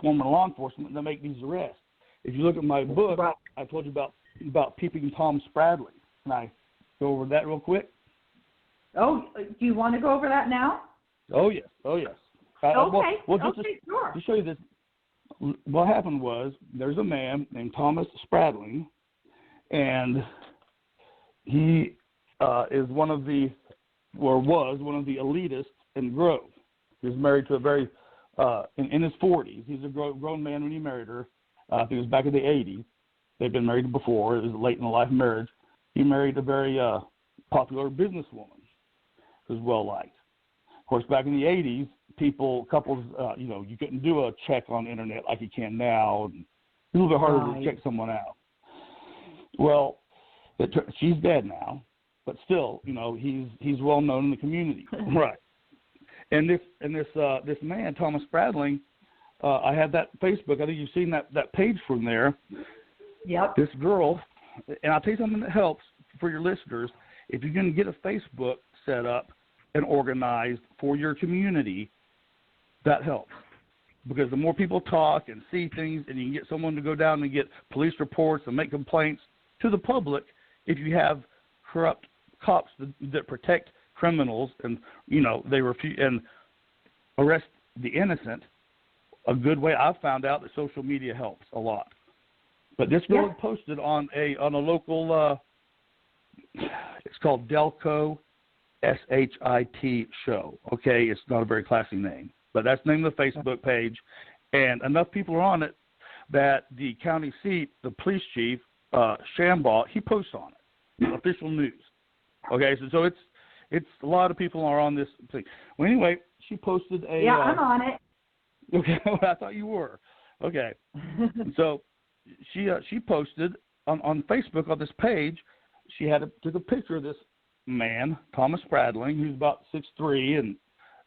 former law enforcement that make these arrests. If you look at my book, Right. I told you about Peeping Tom Spradling. Can I go over that real quick? Oh, do you want to go over that now? Oh, yes. Okay. Sure. To show you this, what happened was there's a man named Thomas Spradling, and he was one of the elitists in Grove. He was married to a very, in his 40s. He's a grown man when he married her. I think it was back in the 80s. They'd been married before. It was late in the life marriage. He married a very popular businesswoman who was well-liked. Of course, back in the 80s, couples, you couldn't do a check on the internet like you can now. And it's a little bit harder to check someone out. Well, she's dead now, but still, he's well known in the community. Right. And this man, Thomas Spradling, I had that Facebook. I think you've seen that page from there. Yep. This girl, and I'll tell you something that helps for your listeners. If you're going to get a Facebook set up and organized for your community, that helps. Because the more people talk and see things, and you can get someone to go down and get police reports and make complaints to the public, if you have corrupt cops that protect criminals and, they refuse and arrest the innocent, a good way I've found out that social media helps a lot. But this girl had posted on a local, it's called Delco, SHIT show. Okay, it's not a very classy name, but that's the name of the Facebook page, and enough people are on it that the county seat, the police chief, Shambaugh, he posts on it, official news. Okay, so it's a lot of people are on this thing. Well, anyway, she posted a. Yeah, I'm on it. Okay, well, I thought you were. Okay, so she posted on Facebook on this page. She took a picture of this man, Thomas Spradling, who's about 6'3" and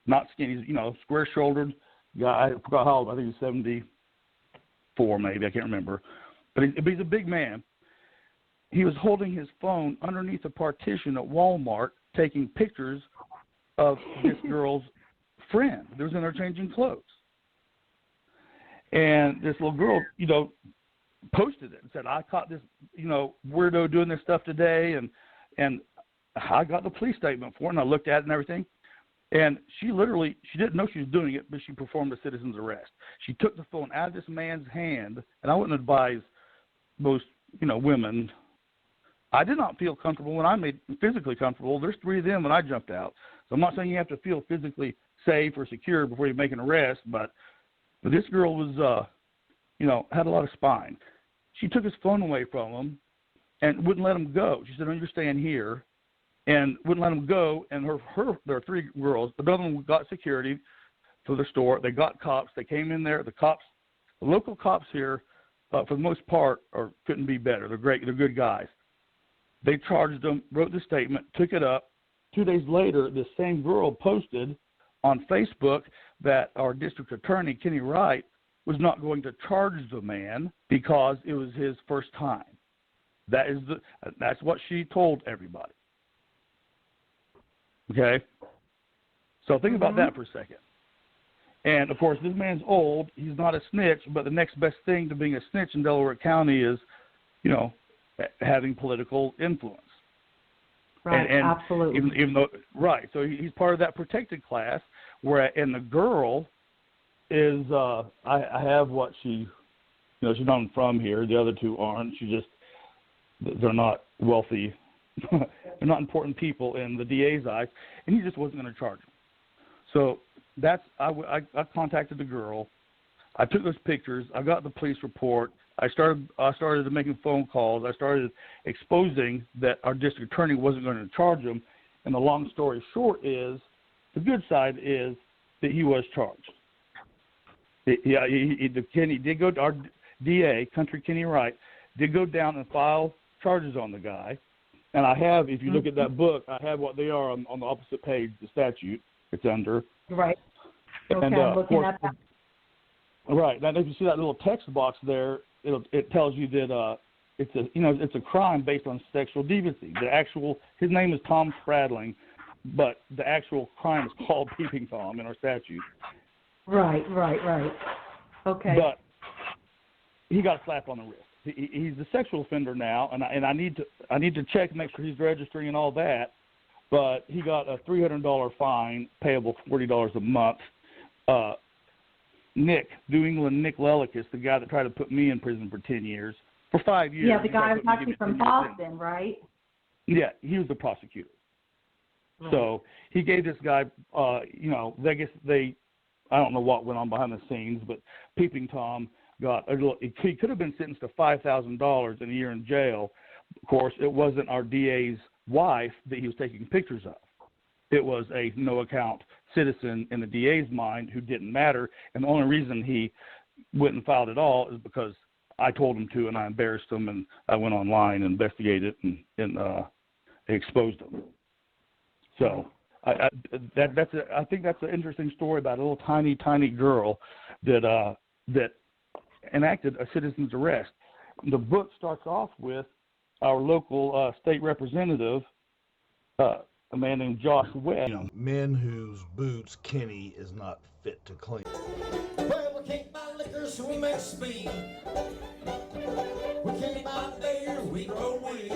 not skinny. He's square-shouldered guy. I forgot how old. I think he's 74, maybe. I can't remember. But he's a big man. He was holding his phone underneath a partition at Walmart, taking pictures of this girl's friend. They was in there changing clothes. And this little girl, posted it and said, I caught this, weirdo doing this stuff today, and I got the police statement for it, and I looked at it and everything. And she didn't know she was doing it, but she performed a citizen's arrest. She took the phone out of this man's hand, and I wouldn't advise most, women. I did not feel comfortable when I made physically comfortable. There's 3 of them when I jumped out. So I'm not saying you have to feel physically safe or secure before you make an arrest, but this girl was, had a lot of spine. She took his phone away from him and wouldn't let him go. She said, "No, you're staying here," and wouldn't let him go. And there are 3 girls. The other one got security for the store. They got cops. They came in there. The local cops here, for the most part, couldn't be better. They're great. They're good guys. They charged them, wrote the statement, took it up. 2 days later, this same girl posted on Facebook that our district attorney, Kenny Wright, was not going to charge the man because it was his first time. That's what she told everybody. Okay? So think about that for a second. And, of course, this man's old. He's not a snitch, but the next best thing to being a snitch in Delaware County is, having political influence. Right, and absolutely. Even though, right, so he's part of that protected class, and the girl is, I have what she's not from here. The other 2 aren't. They're not wealthy. They're not important people in the DA's eyes, and he just wasn't going to charge them. So I contacted the girl. I took those pictures. I got the police report. I started making phone calls. I started exposing that our district attorney wasn't going to charge him. And the long story short is, the good side is that he was charged. Kenny did go to our DA, Country Kenny Wright, did go down and file charges on the guy. And I have, if you look at that book, I have what they are on the opposite page, the statute it's under. Right. Okay, and, I'm looking at that. Right. Now, if you see that little text box there, it tells you that it's a crime based on sexual deviancy. His name is Tom Spradling, but the actual crime is called Peeping Tom in our statute. Right. Okay. But he got slapped on the wrist. He's a sexual offender now, and I need to check and make sure he's registering and all that. But he got a $300 fine, payable $40 a month. Nick Lellicus, the guy that tried to put me in prison for 10 years, for 5 years. Yeah, the guy was actually from Boston, right? Yeah, he was the prosecutor. Right. So he gave this guy, I don't know what went on behind the scenes, but Peeping Tom he could have been sentenced to $5,000 and a year in jail. Of course, it wasn't our DA's wife that he was taking pictures of. It was a no-account citizen in the DA's mind who didn't matter, and the only reason he went and filed it all is because I told him to, and I embarrassed him, and I went online and investigated and exposed him. So I think that's an interesting story about a little tiny girl that enacted a citizen's arrest. The book starts off with our local state representative, a man named Josh Webb. Men whose boots Kenny is not fit to clean. Well, we can't buy liquor, so we make speed. We can't buy beer, we grow weed.